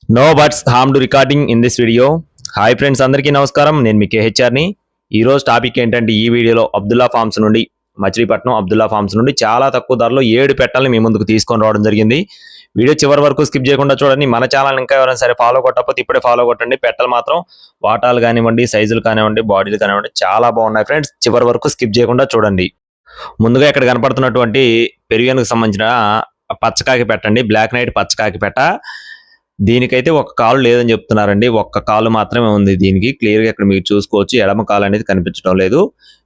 No buts harm to recording in this video. Hi friends, అందరికీ నమస్కారం. నేను మీ కేహెచ్ఆర్ని. ఈరోజు టాపిక్ ఏంటంటే ఈ వీడియోలో అబ్దుల్లా ఫార్మ్స్ నుండి మచిలీపట్నం అబ్దుల్లా ఫార్మ్స్ నుండి చాలా తక్కువ ధరలో 7 పెట్టల్ని మీ ముందుకు తీసుకొని రావడం జరిగింది. వీడియో చివరి వరకు స్కిప్ చేయకుండా చూడండి. మన ఛానల్ ఇంకా ఎవరైనా సరే ఫాలో కొట్టకపోతే ఇప్పుడే ఫాలో కొట్టండి. పెట్టలు మాత్రం వాటాలు కానివ్వండి, సైజులు కానివ్వండి, బాడీలు కానివ్వండి చాలా బాగున్నాయి ఫ్రెండ్స్. చివరి వరకు స్కిప్ చేయకుండా చూడండి. ముందుగా ఇక్కడ కనపడుతున్నటువంటి పెరుగన్కు సంబంధించిన పచ్చకాకి పెట్టండి, బ్లాక్ నైట్ పచ్చకాకి పెట్ట. దీనికైతే ఒక కాలు లేదని చెప్తున్నారండి. ఒక్క కాలు మాత్రమే ఉంది దీనికి. క్లియర్గా ఇక్కడ మీరు చూసుకోవచ్చు. ఎడమ కాలు అనేది కనిపించడం లేదు.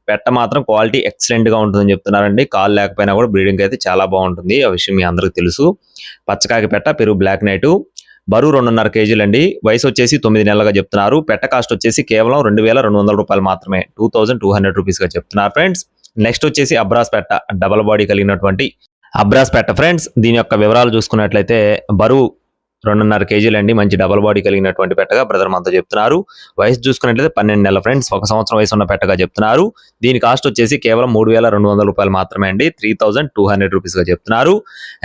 పెట్ట మాత్రం క్వాలిటీ ఎక్సలెంట్ గా ఉంటుందని చెప్తున్నారండి. కాలు లేకపోయినా కూడా బ్రీడింగ్ అయితే చాలా బాగుంటుంది. ఆ విషయం మీ అందరికి తెలుసు. పచ్చకాకి పెట్ట, పెరుగు బ్లాక్ నైట్, బరువు 2.5 కేజీలు అండి. వయసు వచ్చేసి 9 నెలలుగా చెప్తున్నారు. పెట్ట కాస్ట్ వచ్చేసి కేవలం 2200 రూపాయలు మాత్రమే, 2200 రూపీస్ గా చెప్తున్నారు ఫ్రెండ్స్. నెక్స్ట్ వచ్చేసి అబ్రాస్ పెట్ట, డబల్ బాడీ కలిగినటువంటి అబ్రాస్ పెట్ట ఫ్రెండ్స్. దీని యొక్క వివరాలు చూసుకున్నట్లయితే బరువు 2.5 కేజీలు అండి. మంచి డబల్ బాడీ కలిగినటువంటి పెట్టగా బ్రదర్ మనతో చెప్తున్నారు. వయసు చూసుకున్నట్లయితే 12 నెలల ఫ్రెండ్స్. 1 సంవత్సరం వయసు ఉన్న పెట్టగా చెప్తున్నారు. దీని కాస్ట్ వచ్చేసి కేవలం 3200 రూపాయలు మాత్రమే అండి, 3200 రూపీస్ గా చెప్తున్నారు.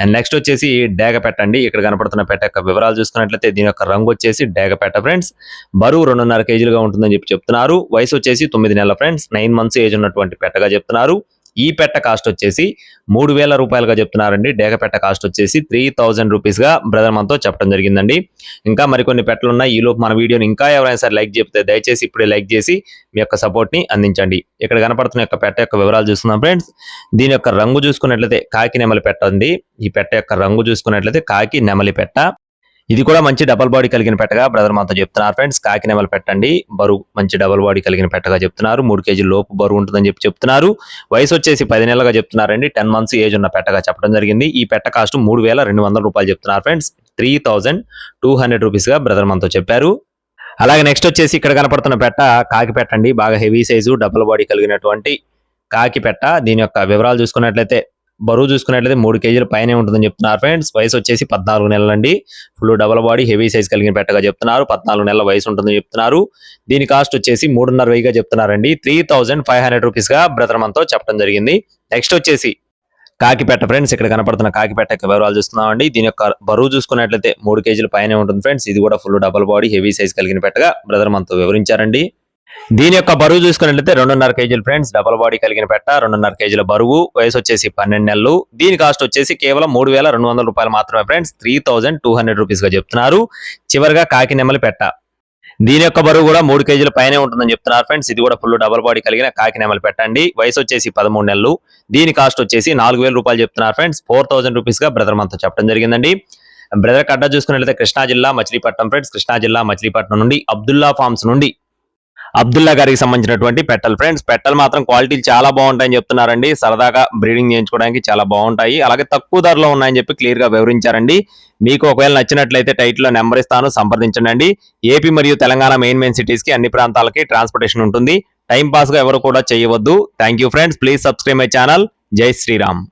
అండ్ నెక్స్ట్ వచ్చేసి డేగ పెట్టండి. ఇక్కడ కనపడుతున్న పెట్ట యొక్క వివరాలు చూసుకున్నట్లయితే దీని యొక్క రంగు వచ్చేసి డేగ పెట్ట ఫ్రెండ్స్. బరువు 2.5 కేజీలుగా ఉంటుందని చెప్తున్నారు. వయసు వచ్చేసి 9 నెలల ఫ్రెండ్స్. 9 మంత్స్ ఏజ్ ఉన్నటువంటి పెట్టగా చెప్తున్నారు. ఈ పెట్ట కాస్ట్ వచ్చేసి 3000 రూపాయలుగా చెప్తున్నారండి. డేగ పెట్ట కాస్ట్ వచ్చేసి 3000 రూపీస్ గా బ్రదర్ మనతో చెప్పడం జరిగిందండి. ఇంకా మరికొన్ని పెట్టలు ఉన్నాయి. ఈలోపు మన వీడియోని ఇంకా ఎవరైనా సరే లైక్ చెప్తే దయచేసి ఇప్పుడే లైక్ చేసి మీ యొక్క సపోర్ట్ ని అందించండి. ఇక్కడ కనపడుతున్న యొక్క పెట్ట యొక్క వివరాలు చూస్తున్నాం ఫ్రెండ్స్. దీని యొక్క రంగు చూసుకున్నట్లయితే కాకి నెమలి పెట్ట ఉంది. ఈ పెట్ట యొక్క రంగు చూసుకున్నట్లయితే కాకి నెమలి పెట్ట. ఇది కూడా మంచి డబల్ బాడీ కలిగిన పెట్టగా బ్రదర్ మనతో చెప్తున్నారు ఫ్రెండ్స్. కాకి నెమలి పెట్టండి. బరువు మంచి డబల్ బాడీ కలిగిన పెట్టగా చెప్తున్నారు. 3 కేజీల లోపు బరువు ఉంటుందని చెప్తున్నారు. వయసు వచ్చేసి 10 నెలలుగా చెప్తున్నారండి. 10 మంత్స్ ఏజ్ ఉన్న పెట్టగా చెప్పడం జరిగింది. ఈ పెట్ట కాస్ట్ 3200 రూపాయలు చెప్తున్నారు ఫ్రెండ్స్. 3200 రూపీస్ గా బ్రదర్ మనతో చెప్పారు. అలాగే నెక్స్ట్ వచ్చేసి ఇక్కడ కనపడుతున్న పెట్ట కాకి పెట్టండి. బాగా హెవీ సైజు డబల్ బాడీ కలిగినటువంటి కాకి పెట్ట. దీని యొక్క వివరాలు చూసుకున్నట్లయితే బరువు చూసుకున్నట్లయితే 3 కేజీల పైనే ఉంటుందని చెప్తున్నారు ఫ్రెండ్స్. వయసు వచ్చేసి 14 నెలలండి. Full double body heavy size కలిగిన పెట్టగా చెప్తున్నారు. 14 నెలల వయసు ఉంటుందని చెప్తున్నారు. దీని కాస్ట్ వచ్చేసి 3500 చెప్తున్నారండి. 3500 రూపీస్ గా బ్రదర్ మనతో చెప్పడం జరిగింది. నెక్స్ట్ వచ్చేసి కాకి పెట్ట ఫ్రెండ్స్. ఇక్కడ కనపడుతున్న కాకి పెట్ట యొక్క వివరాలు చూస్తున్నామండి. దీని యొక్క బరువు చూసుకున్నట్లయితే 3 కేజీల పైనే ఉంటుంది ఫ్రెండ్స్. ఇది కూడా full double body heavy size కలిగిన పెట్టగా బ్రదర్ మనతో వివరించారండి. దీని యొక్క బరువు చూసుకున్నట్లయితే 2.5 కేజీలు ఫ్రెండ్స్. డబల్ బాడీ కలిగిన పెట్ట, 2.5 కేజీల బరువు, వయసు వచ్చేసి 12 నెలలు. దీని కాస్ట్ వచ్చేసి కేవలం 3200 రూపాయలు మాత్రమే ఫ్రెండ్స్. 3200 రూపీస్ గా చెప్తున్నారు. చివరిగా కాకి నెమలి పెట్ట. దీని యొక్క బరువు కూడా 3 కేజీల పైనే ఉంటుందని చెప్తున్నారు ఫ్రెండ్స్. ఇది కూడా ఫుల్ డబల్ బాడీ కలిగిన కాకి నెమలి పెట్టండి. వయసు వచ్చేసి 13 నెలలు. దీని కాస్ట్ వచ్చేసి 4000 రూపాయలు చెప్తున్నారు ఫ్రెండ్స్. 4000 రూపీస్ గా బ్రదర్ మనతో చెప్పడం జరిగిందండి. బ్రదర్ కడ్డా చూసుకున్నట్లయితే కృష్ణా జిల్లా మచిలీపట్నం ఫ్రెండ్స్. కృష్ణా జిల్లా మచిలీపట్నం నుండి అబ్దుల్లా ఫార్మ్స్ నుండి అబ్దుల్లా గారికి సంబంధించినటువంటి పెట్టలు ఫ్రెండ్స్. పెట్టలు మాత్రం క్వాలిటీలు చాలా బాగుంటాయని చెప్తున్నారండి. సరదాగా బ్రీడింగ్ చేయించుకోవడానికి చాలా బాగుంటాయి. అలాగే తక్కువ ధరలో ఉన్నాయని చెప్పి క్లియర్ గా వివరించారండి. మీకు ఒకవేళ నచ్చినట్లయితే టైటిల్ లో నెంబర్ ఇస్తాను, సంప్రదించండి. ఏపీ మరియు తెలంగాణ మెయిన్ సిటీస్ కి అన్ని ప్రాంతాలకి ట్రాన్స్పోర్టేషన్ ఉంటుంది. టైం పాస్ గా ఎవరు కూడా చేయవద్దు. Thank you friends. Please subscribe my channel. జై శ్రీరామ్.